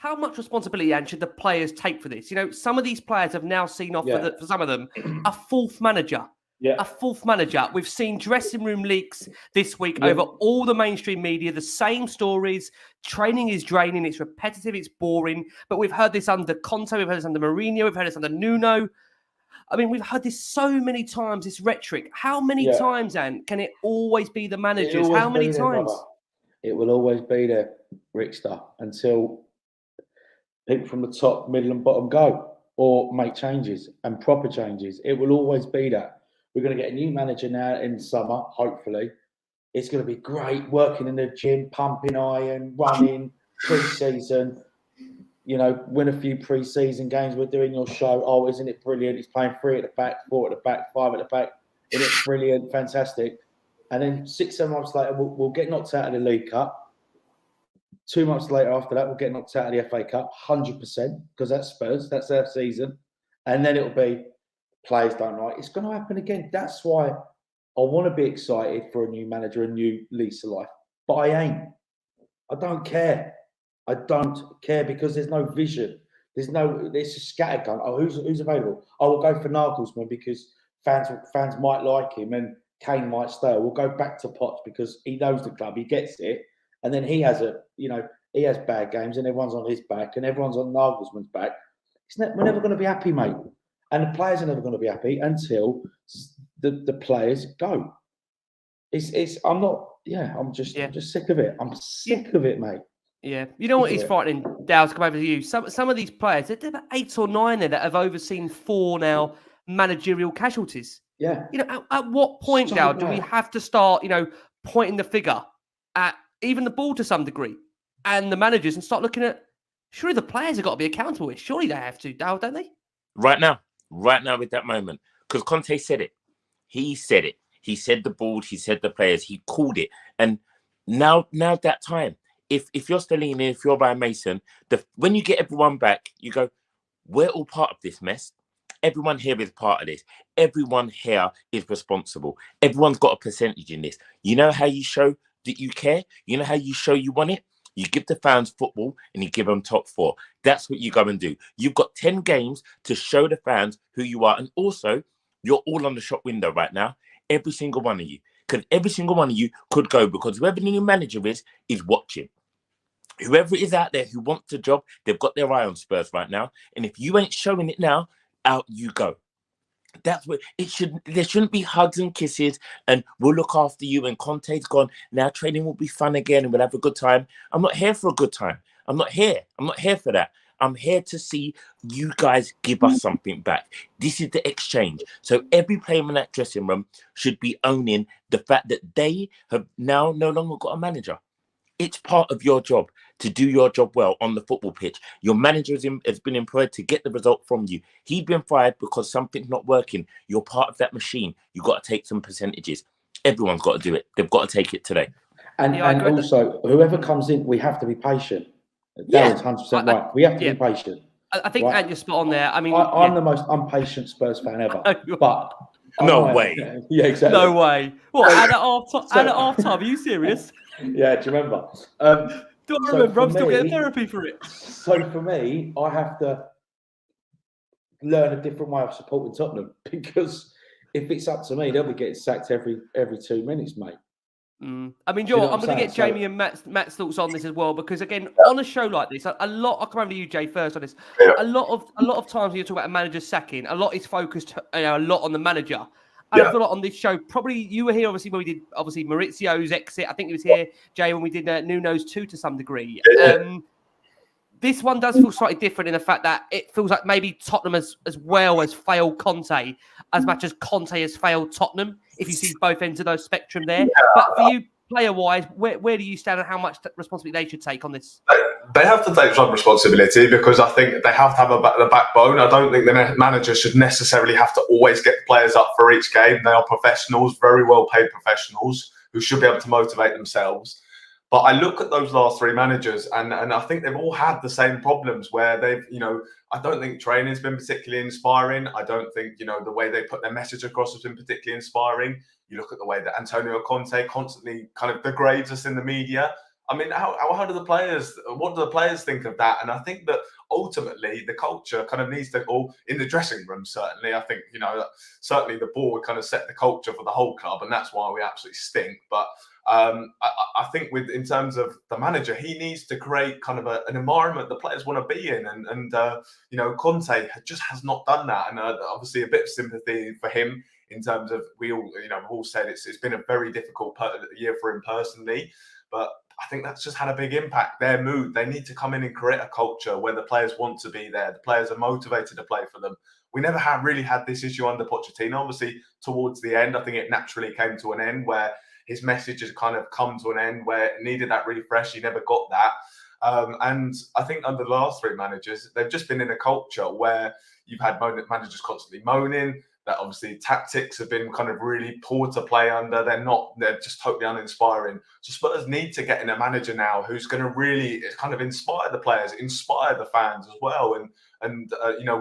how much responsibility and should the players take for this? You know, some of these players have now seen off for some of them a fourth manager. Yeah. A fourth manager. We've seen dressing room leaks this week over all the mainstream media, the same stories. Training is draining, it's repetitive, it's boring. But we've heard this under Conte, we've heard this under Mourinho, we've heard this under Nuno. I mean, we've heard this so many times, this rhetoric. How many times, Ant, can it always be the managers? How many times? It will always be there, Rickster, until people from the top, middle and bottom go or make changes and proper changes. It will always be that. We're going to get a new manager now in summer, hopefully. It's going to be great, working in the gym, pumping iron, running, pre-season. You know, win a few pre-season games. We're doing your show. Oh, isn't it brilliant? He's playing 3 at the back, 4 at the back, 5 at the back. Isn't it brilliant? Fantastic. And then 6-7 months later, we'll get knocked out of the League Cup. 2 months later after that, we'll get knocked out of the FA Cup, 100%, because that's Spurs. That's their season. And then it'll be players don't like. It's going to happen again. That's why I want to be excited for a new manager, a new lease of life. But I ain't. I don't care. I don't care because there's no vision. There's a scattergun. Oh, who's available? I will go for Nagelsmann because fans might like him and Kane might stay. We'll go back to Potts because he knows the club, he gets it, and then he has he has bad games and everyone's on his back and everyone's on Nagelsmann's back. We're never going to be happy, mate. And the players are never going to be happy until the players go. I'm just sick of it. I'm sick of it, mate. Yeah. You know what is frightening, Dale, to come over to you? Some of these players, there are about 8 or 9 there that have overseen 4 now managerial casualties. Yeah. You know, at what point, Dale, do we have to start, pointing the finger at even the ball to some degree and the managers and start looking at, surely the players have got to be accountable with. Surely they have to, Dale, don't they? Right now with that moment, because Conte said it. He said it. He said the board, he said the players, he called it. And now that time, if you're Stellini, if you're Ryan Mason, when you get everyone back, you go, we're all part of this mess. Everyone here is part of this. Everyone here is responsible. Everyone's got a percentage in this. You know how you show that you care? You know how you show you want it? You give the fans football and you give them top 4. That's what you go and do. You've got 10 games to show the fans who you are. And also, you're all on the shop window right now. Every single one of you. Because every single one of you could go because whoever the new manager is watching. Whoever is out there who wants a job, they've got their eye on Spurs right now. And if you ain't showing it now, out you go. That's what it should. There shouldn't be hugs and kisses and we'll look after you and Conte's gone. Now training will be fun again and we'll have a good time. I'm not here for a good time. I'm not here for that. I'm here to see you guys give us something back. This is the exchange. So every player in that dressing room should be owning the fact that they have now no longer got a manager. It's part of your job to do your job well on the football pitch. Your manager has been employed to get the result from you. He's been fired because something's not working. You're part of that machine. You've got to take some percentages. Everyone's got to do it. They've got to take it today. And also, whoever comes in, we have to be patient. Darren's 100% right. We have to be patient. I think Ant, you're spot on there. I mean, I'm the most impatient Spurs fan ever. But no way. Yeah, exactly. No way. What? And at half time? Are you serious? Yeah, do you remember? Do I remember? I'm still getting therapy for it. So for me, I have to learn a different way of supporting Tottenham because if it's up to me, they'll be getting sacked every 2 minutes, mate. I mean, Joel, I'm going to get Jamie and Matt's thoughts on this as well because, again, on a show like this, a lot. I'll come over to you, Jay, first on this. Yeah. A lot of times when you talk about a manager sacking, a lot is focused, a lot on the manager. And I feel like on this show, probably you were here, obviously, when we did, Maurizio's exit. I think he was here, Jay, when we did Nuno's too, to some degree. This one does feel slightly different in the fact that it feels like maybe Tottenham as well has failed Conte as much as Conte has failed Tottenham, if you see both ends of those spectrum there. Yeah. But for you, player-wise, where do you stand and how much responsibility they should take on this? They have to take some responsibility because I think they have to have the backbone. I don't think the manager should necessarily have to always get the players up for each game. They are professionals, very well-paid professionals who should be able to motivate themselves. But I look at those last 3 managers and I think they've all had the same problems where they've, I don't think training's been particularly inspiring. I don't think, the way they put their message across has been particularly inspiring. You look at the way that Antonio Conte constantly kind of degrades us in the media. I mean, how do the players? What do the players think of that? And I think that ultimately the culture kind of needs to, or in the dressing room, certainly. I think certainly the board kind of set the culture for the whole club, and that's why we absolutely stink. But I think in terms of the manager, he needs to create kind of an environment the players want to be in, and Conte just has not done that, and obviously a bit of sympathy for him in terms of we've all said it's been a very difficult year for him personally, but I think that's just had a big impact. Their mood, they need to come in and create a culture where the players want to be there. The players are motivated to play for them. We never really had this issue under Pochettino. Obviously, towards the end, I think it naturally came to an end where his message has kind of come to an end where it needed that refresh. He never got that. And I think under the last three managers, they've just been in a culture where you've had managers constantly moaning, that obviously tactics have been kind of really poor to play under. They're just totally uninspiring. So Spurs need to get in a manager now who's going to really kind of inspire the players, inspire the fans as well, and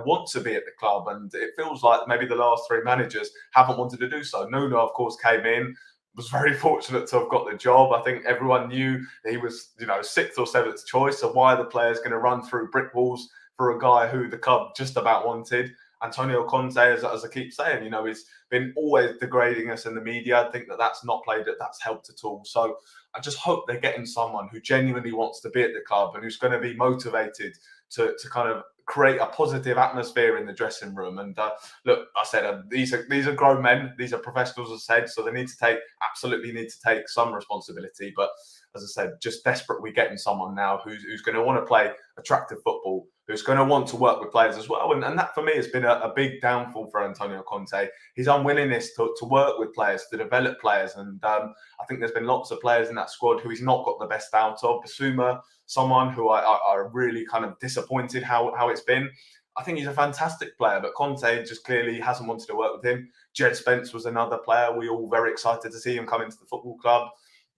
want to be at the club. And it feels like maybe the last three managers haven't wanted to do so. Nuno, of course, came in, was very fortunate to have got the job. I think everyone knew he was, sixth or seventh choice. So why are the players going to run through brick walls for a guy who the club just about wanted? Antonio Conte, as I keep saying, he's been always degrading us in the media. I think that's not that's helped at all. So I just hope they're getting someone who genuinely wants to be at the club and who's going to be motivated to kind of create a positive atmosphere in the dressing room. And look, I said these are grown men, these are professionals, as I said, so they absolutely need to take some responsibility. But as I said, just desperately getting someone now who's going to want to play attractive football, who's going to want to work with players as well. And that for me has been a big downfall for Antonio Conte. His unwillingness to work with players, to develop players. And I think there's been lots of players in that squad who he's not got the best out of. Basuma, someone who I really kind of disappointed how it's been. I think he's a fantastic player, but Conte just clearly hasn't wanted to work with him. Jed Spence was another player. We all very excited to see him come into the football club.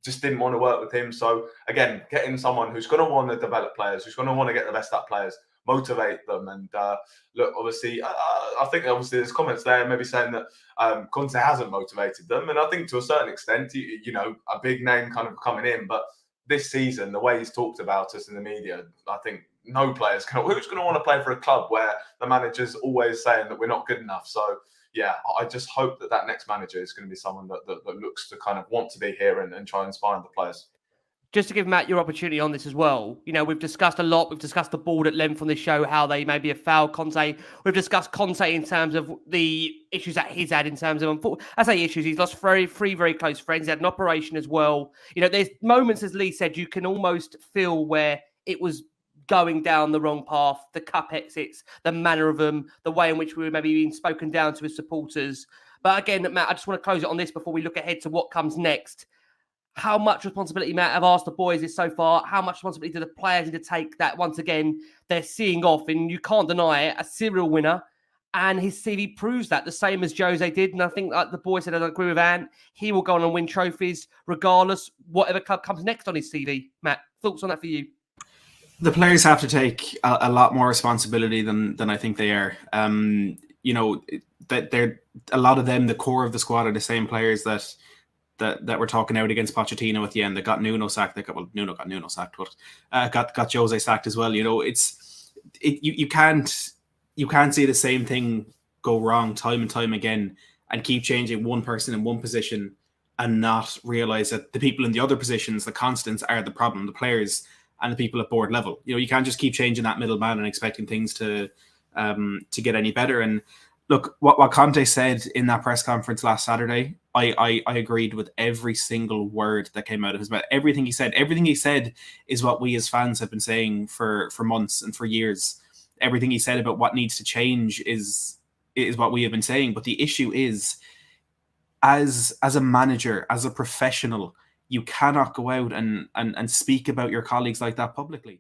Just didn't want to work with him. So again, getting someone who's going to want to develop players, who's going to want to get the best out of players, motivate them. And look, obviously, I think obviously there's comments there maybe saying that Conte hasn't motivated them. And I think to a certain extent, a big name kind of coming in. But this season, the way he's talked about us in the media, I think no players who's going to want to play for a club where the manager's always saying that we're not good enough. So yeah, I just hope that next manager is going to be someone that looks to kind of want to be here and try and inspire the players. Just to give Matt your opportunity on this as well, we've discussed a lot. We've discussed the board at length on this show, how they maybe have failed Conte. We've discussed Conte in terms of the issues that he's had in terms of, I say issues, he's lost three very close friends. He had an operation as well. There's moments, as Lee said, you can almost feel where it was going down the wrong path, the cup exits, the manner of them, the way in which we were maybe being spoken down to as supporters. But again, Matt, I just want to close it on this before we look ahead to what comes next. How much responsibility, Matt, I've asked the boys is so far, how much responsibility do the players need to take that once again they're seeing off? And you can't deny it, a serial winner. And his CV proves that, the same as Jose did. And I think, like the boy said, I don't agree with Ant, he will go on and win trophies regardless, whatever club comes next on his CV. Matt, thoughts on that for you? The players have to take a lot more responsibility than I think they are. That they're a lot of them, the core of the squad, are the same players that were talking out against Pochettino at the end. That got Nuno sacked. Nuno got Nuno sacked, but got Jose sacked as well. You can't see the same thing go wrong time and time again and keep changing one person in one position and not realize that the people in the other positions, the constants, are the problem. The players and the people at board level. You can't just keep changing that middleman and expecting things to get any better. And look, what Conte said in that press conference last Saturday, I agreed with every single word that came out of his mouth. Everything he said is what we as fans have been saying for months and for years. Everything he said about what needs to change is what we have been saying. But the issue is, as a manager, as a professional, you cannot go out and speak about your colleagues like that publicly.